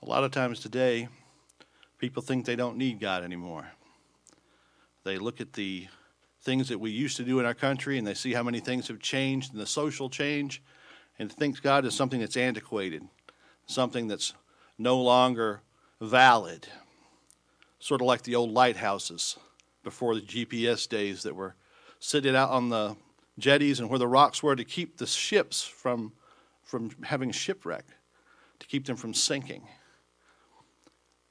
A lot of times today, people think they don't need God anymore. They look at the things that we used to do in our country, and they see how many things have changed and the social change, and think God is something that's antiquated, something that's no longer valid. Sort of like the old lighthouses before the GPS days that were sitting out on the jetties and where the rocks were to keep the ships from having shipwreck, to keep them from sinking.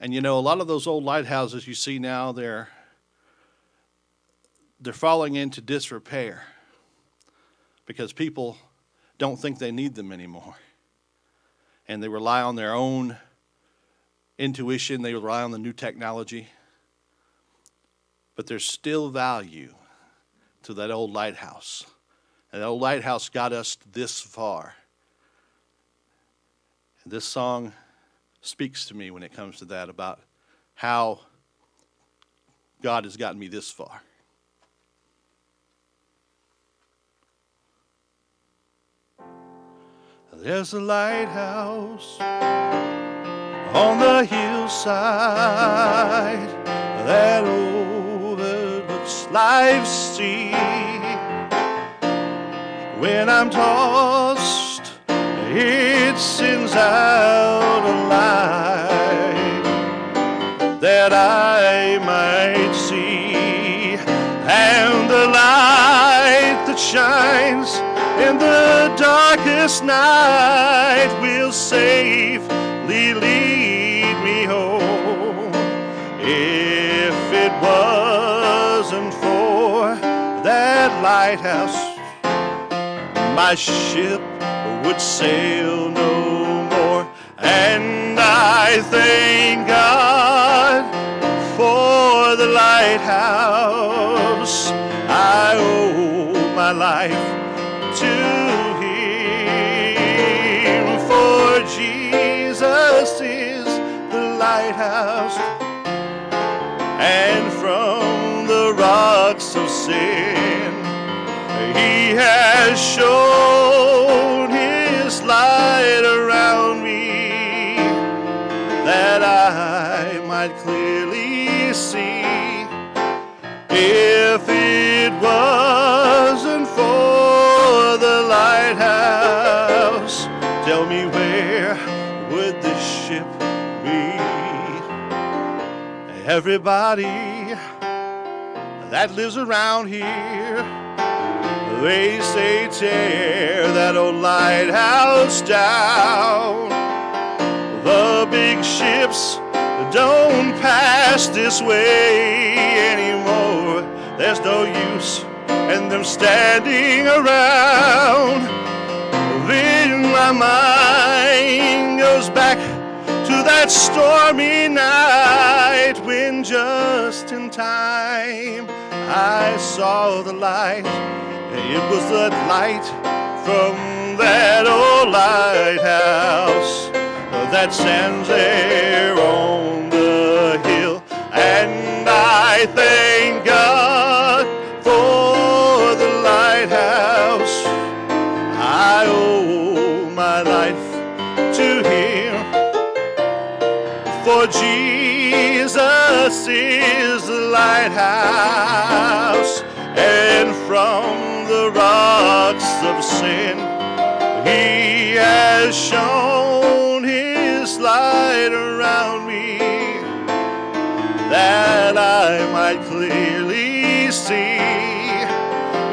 And you know, a lot of those old lighthouses you see now, they're falling into disrepair because people don't think they need them anymore. And they rely on their own intuition, they rely on the new technology. But there's still value to that old lighthouse. And that old lighthouse got us this far. And this song speaks to me when it comes to that, about how God has gotten me this far. There's a lighthouse on the hillside that overlooks life's sea. When I'm tossed, it sends out a light that I might see, and the light that shines in the darkest night will safely lead me home. If it wasn't for that lighthouse, my ship would sail no more. And I thank God for the lighthouse. I owe my life to Him, for Jesus is the lighthouse, and from the rocks of sin He has shown His light around me, that I might clearly see. If it wasn't for the lighthouse, tell me, where would this ship be? Everybody that lives around here, they say tear that old lighthouse down. The big ships don't pass this way anymore. There's no use in them standing around. Then my mind goes back to that stormy night when just in time I saw the light. It was the light from that old lighthouse that stands there on the hill. And I thank God for the lighthouse. I owe my life to Him, for Jesus is the lighthouse, and from the rocks of sin He has shown His light around me, that I might clearly see.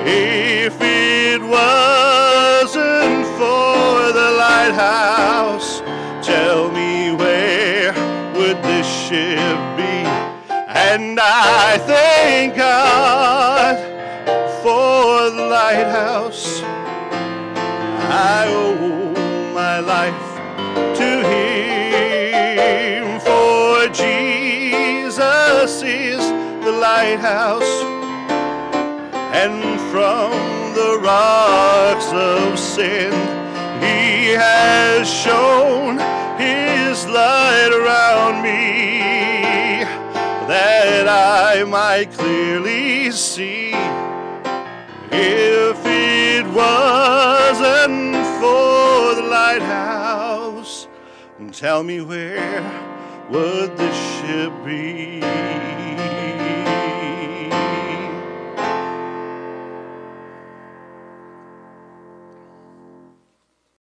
If it wasn't for the lighthouse, tell me, where would this ship be? And I thank God for the lighthouse. I owe my life to Him, for Jesus is the lighthouse, and from the rocks of sin He has shown His light around me, that I might clearly see. If it wasn't for the lighthouse, And tell me where would this ship be?